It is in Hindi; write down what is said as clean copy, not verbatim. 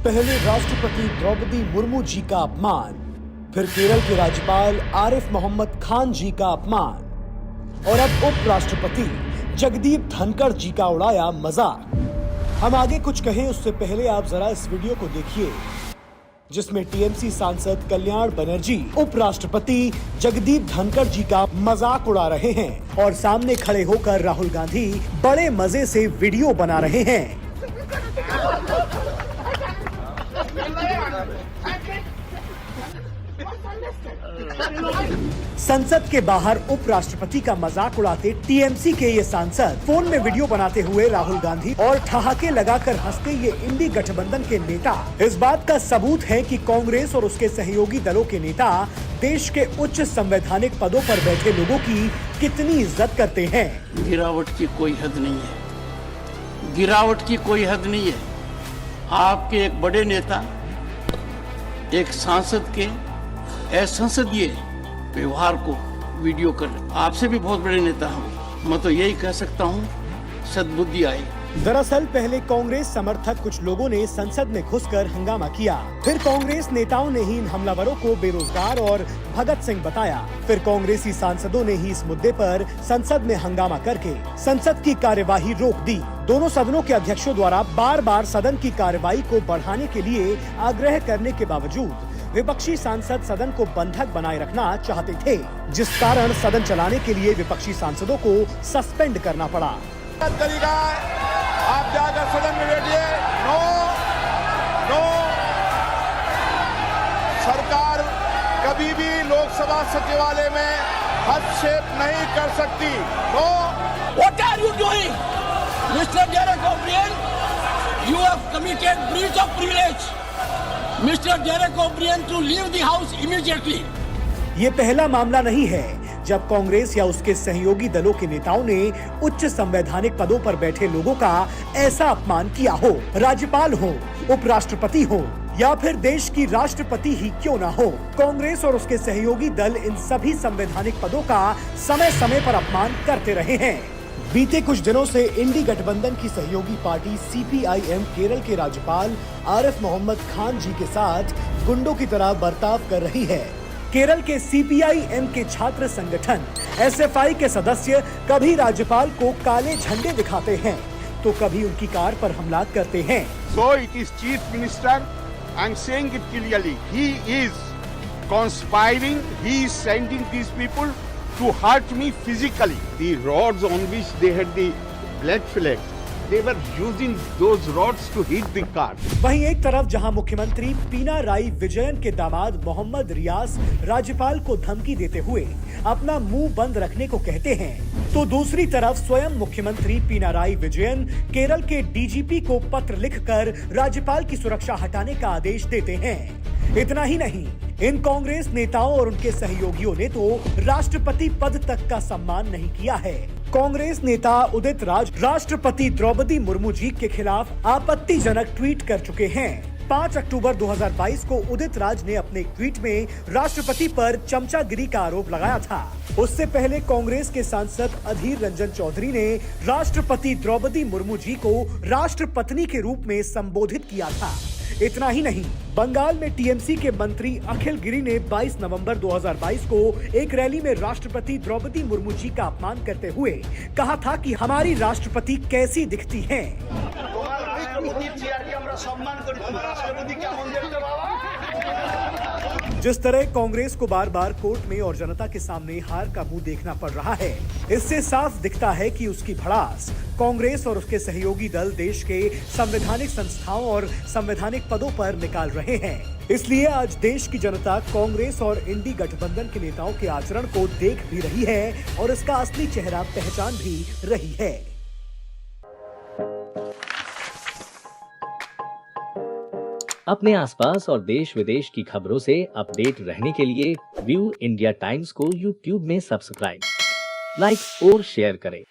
पहले राष्ट्रपति द्रौपदी मुर्मू जी का अपमान, फिर केरल के राज्यपाल आरिफ मोहम्मद खान जी का अपमान और अब उपराष्ट्रपति जगदीप धनखड़ जी का उड़ाया मजाक। हम आगे कुछ कहें उससे पहले आप जरा इस वीडियो को देखिए, जिसमें टीएमसी सांसद कल्याण बनर्जी उपराष्ट्रपति जगदीप धनखड़ जी का मजाक उड़ा रहे हैं और सामने खड़े होकर राहुल गांधी बड़े मजे से वीडियो बना रहे हैं। संसद के बाहर उपराष्ट्रपति का मजाक उड़ाते टीएमसी के ये सांसद फोन में वीडियो बनाते हुए राहुल गांधी और ठहाके लगाकर हंसते ये इंडी गठबंधन के नेता इस बात का सबूत है कि कांग्रेस और उसके सहयोगी दलों के नेता देश के उच्च संवैधानिक पदों पर बैठे लोगों की कितनी इज्जत करते हैं। गिरावट की कोई हद नहीं है, गिरावट की कोई हद नहीं है। आपके एक बड़े नेता एक सांसद के असंसदीय व्यवहार को वीडियो कर, आपसे भी बहुत बड़े नेता हूँ, मैं तो यही कह सकता हूँ सद्बुद्धि आई। दरअसल पहले कांग्रेस समर्थक कुछ लोगों ने संसद में घुसकर हंगामा किया, फिर कांग्रेस नेताओं ने ही इन हमलावरों को बेरोजगार और भगत सिंह बताया, फिर कांग्रेसी सांसदों ने ही इस मुद्दे पर संसद में हंगामा करके संसद की कार्यवाही रोक दी। दोनों सदनों के अध्यक्षों द्वारा बार बार सदन की कार्यवाही को बढ़ाने के लिए आग्रह करने के बावजूद विपक्षी सांसद सदन को बंधक बनाए रखना चाहते थे, जिस कारण सदन चलाने के लिए विपक्षी सांसदों को सस्पेंड करना पड़ा। तरीका आप जाकर सदन में बैठिए। नो नो, सरकार कभी भी लोकसभा सचिवालय में हस्तक्षेप नहीं कर सकती। No. What are you doing, Mr. Derek O'Brien? You have committed breach of privilege. Mr. Derek O'Brien to leave the house immediately. ये पहला मामला नहीं है जब कांग्रेस या उसके सहयोगी दलों के नेताओं ने उच्च संवैधानिक पदों पर बैठे लोगों का ऐसा अपमान किया हो, राज्यपाल हो, उपराष्ट्रपति हो या फिर देश की राष्ट्रपति ही क्यों ना हो। कांग्रेस और उसके सहयोगी दल इन सभी संवैधानिक पदों का समय समय पर अपमान करते रहे हैं। बीते कुछ दिनों से इंडी गठबंधन की सहयोगी पार्टी सीपीआईएम केरल के राज्यपाल आरिफ मोहम्मद खान जी के साथ गुंडों की तरह बर्ताव कर रही है। केरल के सीपीआईएम के छात्र संगठन एसएफआई के सदस्य कभी राज्यपाल को काले झंडे दिखाते हैं तो कभी उनकी कार पर हमला करते हैं। So it is Chief Minister, I am saying it clearly, he is conspiring, he is sending these people to hurt me physically. The rods on which they had the blood flecks, they were using those rods to hit the car. वहीं एक तरफ जहां मुख्यमंत्री पिनाराई विजयन के दामाद मोहम्मद रियाज राज्यपाल को धमकी देते हुए अपना मुंह बंद रखने को कहते हैं, तो दूसरी तरफ स्वयं मुख्यमंत्री पिनाराई विजयन केरल के डीजीपी को पत्र लिखकर राज्यपाल की सुरक्षा हटाने का आदेश देते हैं। इतना ही नहीं, इन कांग्रेस नेताओं और उनके सहयोगियों ने तो राष्ट्रपति पद तक का सम्मान नहीं किया है। कांग्रेस नेता उदित राज राष्ट्रपति द्रौपदी मुर्मू जी के खिलाफ आपत्तिजनक ट्वीट कर चुके हैं। 5 अक्टूबर 2022 को उदित राज ने अपने ट्वीट में राष्ट्रपति पर चमचागिरी का आरोप लगाया था। उससे पहले कांग्रेस के सांसद अधीर रंजन चौधरी ने राष्ट्रपति द्रौपदी मुर्मू जी को राष्ट्रपत्नी के रूप में संबोधित किया था। इतना ही नहीं, बंगाल में टीएमसी के मंत्री अखिल गिरी ने 22 नवंबर 2022 को एक रैली में राष्ट्रपति द्रौपदी मुर्मू जी का अपमान करते हुए कहा था कि हमारी राष्ट्रपति कैसी दिखती हैं। जिस तरह कांग्रेस को बार बार कोर्ट में और जनता के सामने हार का मुंह देखना पड़ रहा है, इससे साफ दिखता है कि उसकी भड़ास कांग्रेस और उसके सहयोगी दल देश के संवैधानिक संस्थाओं और संवैधानिक पदों पर निकाल रहे हैं। इसलिए आज देश की जनता कांग्रेस और इंडी गठबंधन के नेताओं के आचरण को देख भी रही है और इसका असली चेहरा पहचान भी रही है। अपने आसपास और देश विदेश की खबरों से अपडेट रहने के लिए व्यू इंडिया टाइम्स को यूट्यूब में सब्सक्राइब, लाइक और शेयर करें।